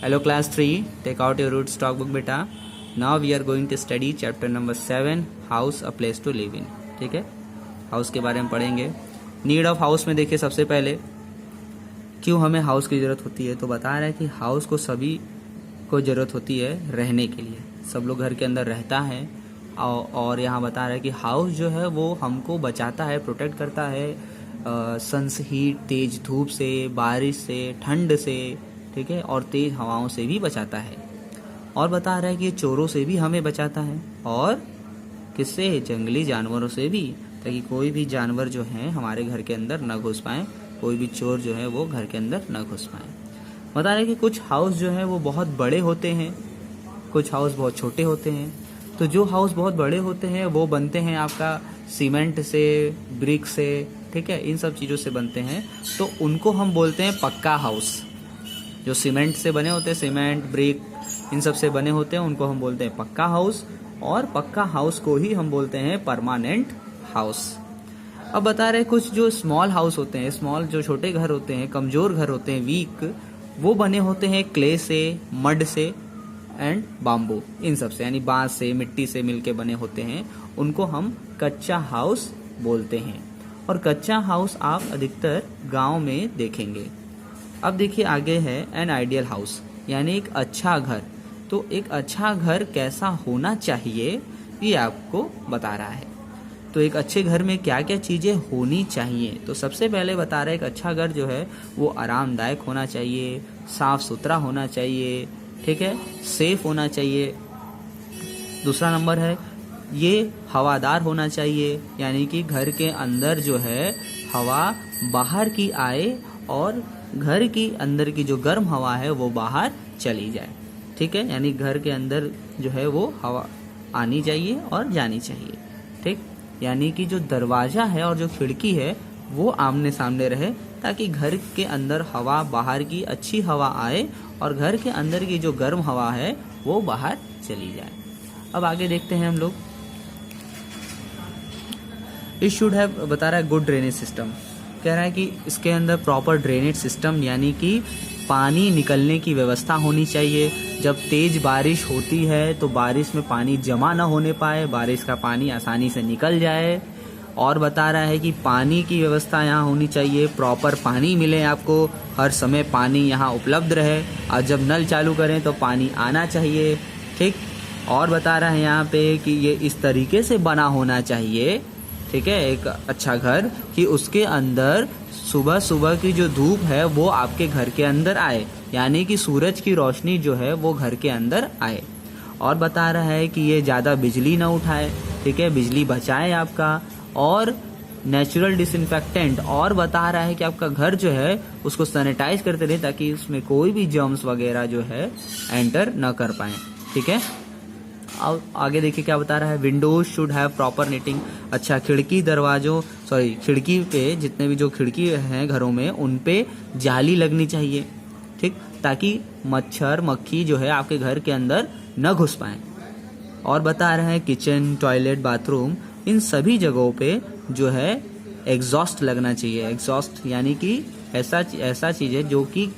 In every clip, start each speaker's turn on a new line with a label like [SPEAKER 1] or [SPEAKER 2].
[SPEAKER 1] Hello class 3, take out your root stock book beta. Now we are going to study chapter number 7, house a place to live in. ठीक है, house के बारे में पढ़ेंगे. Need of house में देखिए सबसे पहले क्यों हमें हाउस की ज़रूरत होती है. तो बता रहा है कि हाउस को सभी को ज़रूरत होती है रहने के लिए. सब लोग घर के अंदर रहता है और यहाँ बता रहा है कि हाउस जो है वो हमको बचाता है, प्रोटेक्ट करता है सन से, हीट, तेज धूप से, बारिश से, ठंड से, ठीक है, और तेज हवाओं से भी बचाता है. और बता रहा है कि चोरों से भी हमें बचाता है और किससे, जंगली जानवरों से भी, ताकि कोई भी जानवर जो है हमारे घर के अंदर न घुस पाए, कोई भी चोर जो है वो घर के अंदर न घुस पाए. बता रहे हैं कि कुछ हाउस जो है वो बहुत बड़े होते हैं, कुछ हाउस बहुत छोटे होते हैं. तो जो हाउस बहुत बड़े होते हैं वो बनते हैं आपका सीमेंट से, ब्रिक से, ठीक है, इन सब चीज़ों से बनते हैं. तो उनको हम बोलते हैं पक्का हाउस. जो सीमेंट से बने होते हैं, सीमेंट, ब्रिक, इन सब से बने होते हैं, उनको हम बोलते हैं पक्का हाउस. और पक्का हाउस को ही हम बोलते हैं परमानेंट हाउस. अब बता रहे कुछ जो स्मॉल हाउस होते हैं, स्मॉल जो छोटे घर होते हैं, कमज़ोर घर होते हैं, वीक, वो बने होते हैं क्ले से, मड से एंड बाम्बू, इन सब से, यानी बांस से, मिट्टी से मिलके बने होते हैं. उनको हम कच्चा हाउस बोलते हैं. और कच्चा हाउस आप अधिकतर गांव में देखेंगे. अब देखिए आगे है एन आइडियल हाउस, यानी एक अच्छा घर. तो एक अच्छा घर कैसा होना चाहिए ये आपको बता रहा है. तो एक अच्छे घर में क्या क्या चीज़ें होनी चाहिए. तो सबसे पहले बता रहा है एक अच्छा घर जो है वो आरामदायक होना चाहिए, साफ सुथरा होना चाहिए, ठीक है, सेफ होना चाहिए. दूसरा नंबर है ये हवादार होना चाहिए, यानी कि घर के अंदर जो है हवा बाहर की आए और घर की अंदर की जो गर्म हवा है वो बाहर चली जाए. ठीक है, यानी घर के अंदर जो है वो हवा आनी चाहिए और जानी चाहिए. ठीक, यानी कि जो दरवाज़ा है और जो खिड़की है वो आमने सामने रहे, ताकि घर के अंदर हवा, बाहर की अच्छी हवा आए और घर के अंदर की जो गर्म हवा है वो बाहर चली जाए. अब आगे देखते हैं हम लोग. इट शुड हैव, बता रहा है गुड ड्रेनेज सिस्टम. कह रहा है कि इसके अंदर प्रॉपर ड्रेनेज सिस्टम, यानी कि पानी निकलने की व्यवस्था होनी चाहिए. जब तेज बारिश होती है तो बारिश में पानी जमा ना होने पाए, बारिश का पानी आसानी से निकल जाए. और बता रहा है कि पानी की व्यवस्था यहाँ होनी चाहिए, प्रॉपर पानी मिले आपको, हर समय पानी यहाँ उपलब्ध रहे, और जब नल चालू करें तो पानी आना चाहिए. ठीक, और बता रहा है यहाँ पे कि ये इस तरीके से बना होना चाहिए, ठीक है, एक अच्छा घर, कि उसके अंदर सुबह सुबह की जो धूप है वो आपके घर के अंदर आए, यानी कि सूरज की रोशनी जो है वो घर के अंदर आए. और बता रहा है कि ये ज़्यादा बिजली ना उठाए, ठीक है, बिजली बचाए आपका, और नेचुरल डिसइंफेक्टेंट. और बता रहा है कि आपका घर जो है उसको सैनिटाइज करते रहे, ताकि उसमें कोई भी जर्म्स वगैरह जो है एंटर न कर पाए. ठीक है, अब आगे देखिए क्या बता रहा है. Windows should have proper knitting. अच्छा, खिड़की पे जितने भी जो खिड़की हैं घरों में उन पे जाली लगनी चाहिए, ठीक, ताकि मच्छर मक्खी जो है आपके घर के अंदर न घुस पाए. और बता रहे हैं किचन, टॉयलेट, बाथरूम, इन सभी जगहों पे जो है एग्जॉस्ट लगना चाहिए. एग्जॉस्ट यानी कि ऐसा चीज़ है जो कि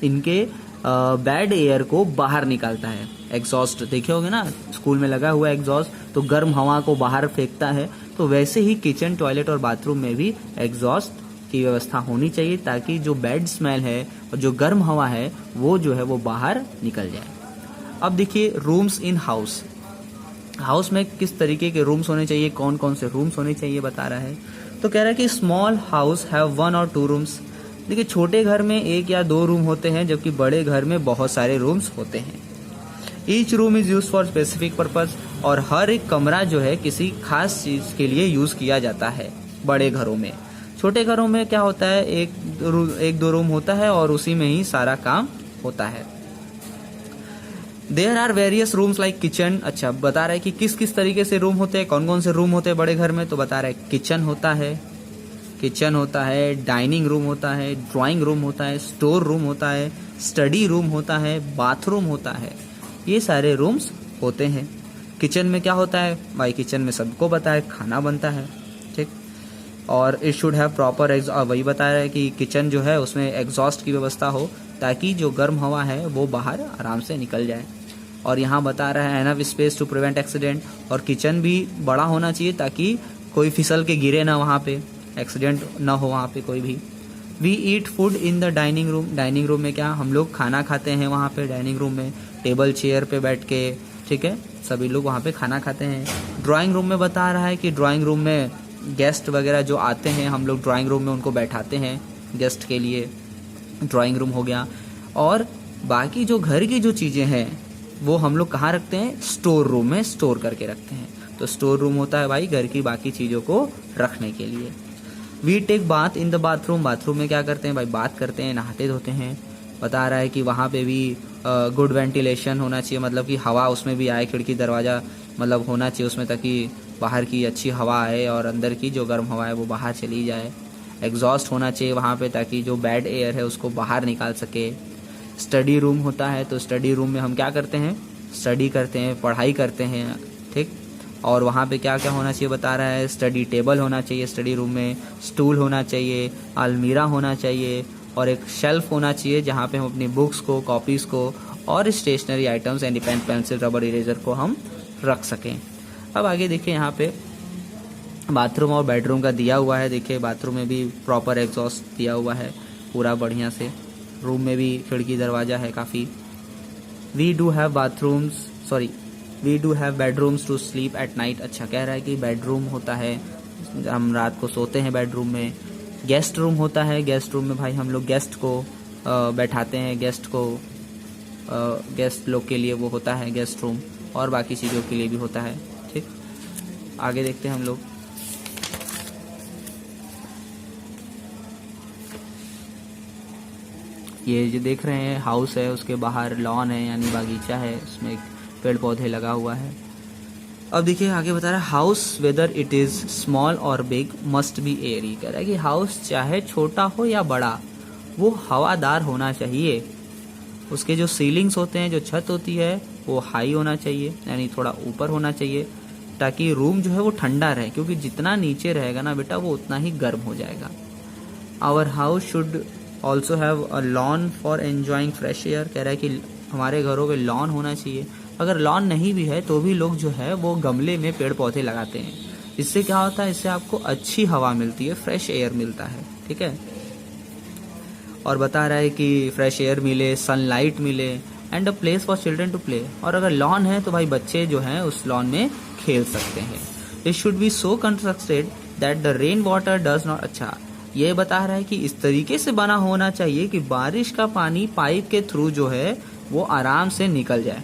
[SPEAKER 1] इनके बैड एयर को बाहर निकालता है. एग्जॉस्ट देखे होंगे ना, स्कूल में लगा हुआ एग्जॉस्ट, तो गर्म हवा को बाहर फेंकता है. तो वैसे ही किचन, टॉयलेट और बाथरूम में भी एग्जॉस्ट की व्यवस्था होनी चाहिए, ताकि जो बैड स्मेल है और जो गर्म हवा है वो जो है वो बाहर निकल जाए. अब देखिए रूम्स इन हाउस. हाउस में किस तरीके के रूम्स होने चाहिए, कौन कौन से रूम्स होने चाहिए बता रहा है. तो कह रहा है कि स्मॉल हाउस हैव 1 और 2 रूम्स. देखिए छोटे घर में 1 या 2 रूम होते हैं, जबकि बड़े घर में बहुत सारे रूम्स होते हैं. Each room is use for specific purpose. और हर एक कमरा जो है किसी खास चीज़ के लिए यूज़ किया जाता है बड़े घरों में. छोटे घरों में क्या होता है, एक दो रूम होता है और उसी में ही सारा काम होता है. There are various rooms like kitchen. अच्छा, बता रहा है कि किस किस तरीके से रूम होते हैं, कौन कौन से रूम होते हैं बड़े घर में. तो बता रहा है किचन होता है, डाइनिंग रूम होता है, ड्राइंग रूम होता है, स्टोर रूम होता है, स्टडी रूम होता है, बाथरूम होता है. ये सारे रूम्स होते हैं. किचन में क्या होता है भाई, किचन में सबको पता है खाना बनता है. ठीक, और इट शुड हैव प्रॉपर वही बता रहा है कि किचन जो है उसमें एग्जॉस्ट की व्यवस्था हो, ताकि जो गर्म हवा है वो बाहर आराम से निकल जाए। और यहाँ बता रहा है enough space to prevent accident, और किचन भी बड़ा होना चाहिए ताकि कोई फिसल के गिरे ना, वहाँ पे एक्सीडेंट ना हो वहाँ पे कोई भी। We eat food in the dining room, dining room में क्या हम लोग खाना खाते हैं वहाँ पे डाइनिंग रूम में, टेबल चेयर पे बैठ के, ठीक है, सभी लोग वहाँ पे खाना खाते हैं। ड्राइंग रूम में बता रहा है कि ड्राइंग रूम में गेस्ट वगैरह जो आते हैं हम लोग ड्राइंग रूम में उनको बैठाते हैं गेस्ट के लिए, ड्राइंग रूम हो गया। और बाकी जो घर की जो चीज़ें हैं वो हम लोग कहाँ रखते हैं, स्टोर रूम में स्टोर करके रखते हैं। तो स्टोर रूम होता है भाई घर की बाकी चीज़ों को रखने के लिए। We take bath in the bathroom, bathroom में क्या करते हैं भाई, बात करते हैं, नहाते धोते हैं। बता रहा है कि वहाँ पे भी गुड वेंटिलेशन होना चाहिए, मतलब कि हवा उसमें भी आए, खिड़की दरवाज़ा मतलब होना चाहिए उसमें, ताकि बाहर की अच्छी हवा आए और अंदर की जो गर्म हवा है वो बाहर चली जाए। एग्जॉस्ट होना चाहिए वहाँ पे ताकि जो बैड एयर है उसको बाहर निकाल सके। स्टडी रूम होता है तो स्टडी रूम में हम क्या करते हैं, स्टडी करते हैं, पढ़ाई करते हैं, ठीक। और वहाँ पे क्या क्या होना चाहिए बता रहा है, स्टडी टेबल होना चाहिए स्टडी रूम में, स्टूल होना चाहिए, अलमीरा होना चाहिए, और एक शेल्फ होना चाहिए जहाँ पे हम अपनी बुक्स को, कॉपीज़ को और स्टेशनरी आइटम्स यानी पेन, पेंसिल, रबर, इरेजर को हम रख सकें। अब आगे देखिए यहाँ पे बाथरूम और बेडरूम का दिया हुआ है। देखिए बाथरूम में भी प्रॉपर एग्जॉस्ट दिया हुआ है पूरा बढ़िया से, रूम में भी खिड़की दरवाज़ा है काफ़ी। We do have bedrooms to sleep at night. अच्छा कह रहा है कि बेडरूम होता है, हम रात को सोते हैं बेडरूम में। गेस्ट रूम होता है, गेस्ट रूम में भाई हम लोग गेस्ट को बैठाते हैं, गेस्ट लोग के लिए वो होता है गेस्ट रूम, और बाकी चीज़ों के लिए भी होता है, ठीक। आगे देखते हैं हम लोग। ये जो देख रहे हैं हाउस है, उसके बाहर लॉन है यानी बागीचा है, उसमें पेड़ पौधे लगा हुआ है। अब देखिए आगे बता रहा है house whether it is small और बिग मस्ट बी एयरी। कह रहा है कि हाउस चाहे छोटा हो या बड़ा वो हवादार होना चाहिए। उसके जो सीलिंग्स होते हैं, जो छत होती है वो हाई होना चाहिए यानी थोड़ा ऊपर होना चाहिए, ताकि रूम जो है वो ठंडा रहे, क्योंकि जितना नीचे रहेगा ना बेटा वो उतना ही गर्म हो जाएगा। Our house should also have a lawn for enjoying fresh air. कह रहा है कि हमारे घरों पे लॉन होना चाहिए। अगर लॉन नहीं भी है तो भी लोग जो है वो गमले में पेड़ पौधे लगाते हैं। इससे क्या होता है, इससे आपको अच्छी हवा मिलती है, फ्रेश एयर मिलता है, ठीक है। और बता रहा है कि फ्रेश एयर मिले, सनलाइट मिले and a place for children to play. और अगर लॉन है तो भाई बच्चे जो हैं उस लॉन में खेल सकते हैं। It should be so constructed that the rain water does not. अच्छा ये बता रहा है कि इस तरीके से बना होना चाहिए कि बारिश का पानी पाइप के थ्रू जो है वो आराम से निकल जाए,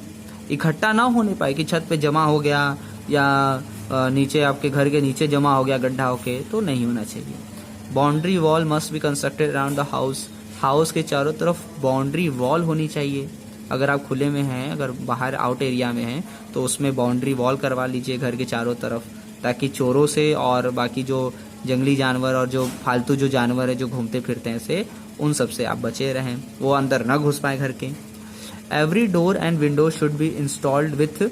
[SPEAKER 1] इकट्ठा ना होने पाए कि छत पे जमा हो गया या नीचे आपके घर के नीचे जमा हो गया गड्ढा होके, तो नहीं होना चाहिए। Boundary wall must be constructed around the house. House के चारों तरफ बाउंड्री वॉल होनी चाहिए। अगर आप खुले में हैं, अगर बाहर आउट एरिया में हैं तो उसमें बाउंड्री वॉल करवा लीजिए घर के चारों तरफ, ताकि चोरों से और बाकी जो जंगली जानवर और जो फालतू जो जानवर है जो घूमते फिरते हैं से, उन सब से आप बचे रहें, वो अंदर न घुस पाए घर के। Every door and window should be installed with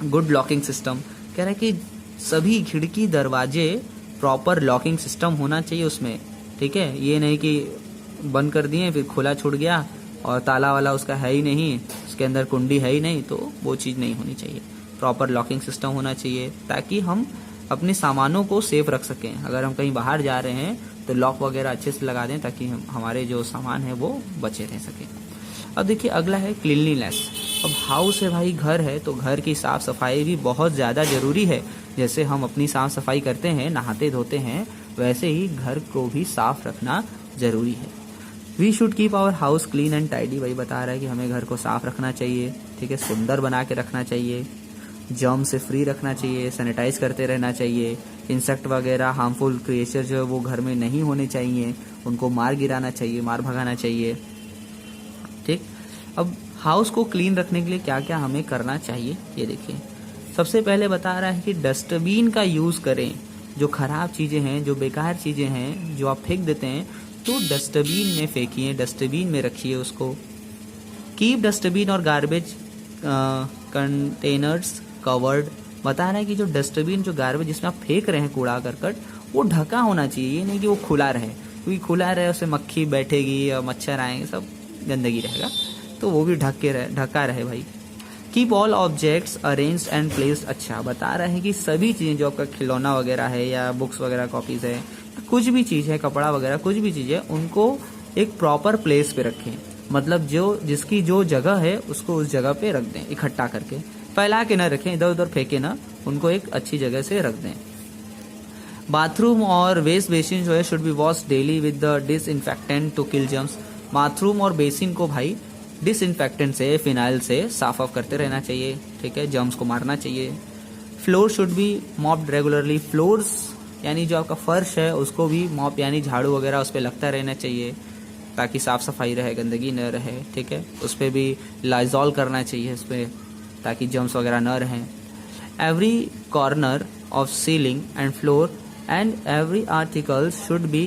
[SPEAKER 1] good locking system. कह रहा है कि सभी खिड़की दरवाजे प्रॉपर लॉकिंग सिस्टम होना चाहिए उसमें, ठीक है। ये नहीं कि बंद कर दिए फिर खुला छूट गया और ताला वाला उसका है ही नहीं, उसके अंदर कुंडी है ही नहीं, तो वो चीज़ नहीं होनी चाहिए। प्रॉपर लॉकिंग सिस्टम होना चाहिए ताकि हम अपने सामानों को सेफ रख सकें। अगर हम कहीं बाहर जा रहे हैं तो लॉक वगैरह अच्छे से लगा दें ताकि हमारे जो सामान है वो बचे रह सकें। अब देखिए अगला है क्लीनलीनेस। अब हाउस है भाई, घर है, तो घर की साफ सफाई भी बहुत ज़्यादा ज़रूरी है। जैसे हम अपनी साफ सफाई करते हैं, नहाते धोते हैं, वैसे ही घर को भी साफ रखना ज़रूरी है। We should keep our house clean and tidy. वही बता रहा है कि हमें घर को साफ रखना चाहिए, ठीक है, सुंदर बना के रखना चाहिए, जर्म से फ्री रखना चाहिए, सैनिटाइज करते रहना चाहिए। इंसेक्ट वगैरह हार्मफुल क्रिएचर जो है वो घर में नहीं होने चाहिए, उनको मार गिराना चाहिए, मार भगाना चाहिए, ठीक। अब हाउस को क्लीन रखने के लिए क्या क्या हमें करना चाहिए ये देखिए। सबसे पहले बता रहा है कि डस्टबिन का यूज़ करें। जो खराब चीज़ें हैं, जो बेकार चीज़ें हैं जो आप फेंक देते हैं तो डस्टबिन में फेंकिए, डस्टबिन में रखिए उसको। कीप डस्टबिन और गार्बेज कंटेनर्स कवर्ड। बता रहा है कि जो डस्टबिन, जो गार्बेज जिसमें आप फेंक रहे हैं कूड़ा करकट, वो ढका होना चाहिए, ये नहीं कि वो खुला रहे, क्योंकि खुला रहे उससे मक्खी बैठेगी और मच्छर आएंगे, सब गंदगी रहेगा, तो वो भी ढका रहे भाई। Keep all objects arranged and placed. अच्छा, बता रहे हैं कि सभी चीज़ें जो आपका खिलौना वगैरह है या बुक्स वगैरह कॉपीज है, कुछ भी चीज़ है, कपड़ा वगैरह कुछ भी चीज़ है, उनको एक प्रॉपर प्लेस पे रखें। मतलब जो जिसकी जो जगह है उसको उस जगह पे रख दें, इकट्ठा करके, फैला के ना रखें, इधर उधर फेंके ना, उनको एक अच्छी जगह से रख दें। बाथरूम और वेस्ट बेसिन जो है should be wash daily with the disinfectant to kill germs. Bathroom और बेसिन को भाई डिसइंफेक्टेंट से, फिनाइल से साफ ऑफ करते रहना चाहिए, ठीक है, जर्म्स को मारना चाहिए। Floor should be mopped regularly. Floors यानी जो आपका फर्श है उसको भी मॉप यानी झाड़ू वगैरह उस पर लगता रहना चाहिए, ताकि साफ सफाई रहे, गंदगी न रहे, ठीक है। उस पर भी लाइजॉल करना चाहिए उस पर, ताकि जर्म्स वगैरह न रहें। Every corner of ceiling and floor and every article should be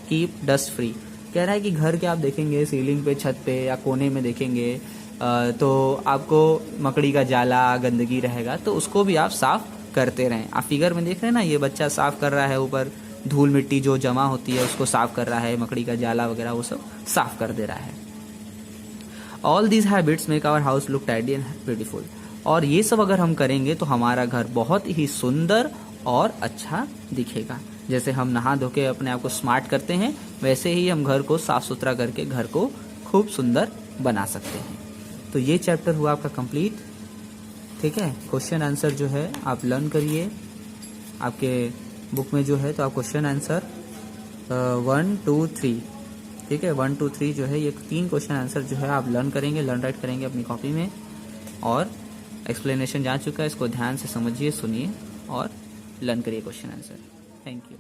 [SPEAKER 1] keep dust free. कह रहा है कि घर के आप देखेंगे सीलिंग पे, छत पे या कोने में देखेंगे तो आपको मकड़ी का जाला, गंदगी रहेगा, तो उसको भी आप साफ करते रहें। आप फिगर में देख रहे हैं ना, ये बच्चा साफ कर रहा है, ऊपर धूल मिट्टी जो जमा होती है उसको साफ कर रहा है, मकड़ी का जाला वगैरह वो सब साफ कर दे रहा है। All these habits make our house look tidy and beautiful. और ये सब अगर हम करेंगे तो हमारा घर बहुत ही सुंदर और अच्छा दिखेगा। जैसे हम नहा धो के अपने आप को स्मार्ट करते हैं, वैसे ही हम घर को साफ सुथरा करके घर को खूब सुंदर बना सकते हैं। तो ये चैप्टर हुआ आपका कंप्लीट, ठीक है। क्वेश्चन आंसर जो है आप लर्न करिए, आपके बुक में जो है तो आप क्वेश्चन आंसर 1, 2, 3, ठीक है, 1, 2, 3 जो है ये 3 क्वेश्चन आंसर जो है आप लर्न करेंगे, लर्न राइट करेंगे अपनी कॉपी में। और एक्सप्लेनेशन जा चुका है, इसको ध्यान से समझिए, सुनिए और लर्न करिए क्वेश्चन आंसर। Thank you.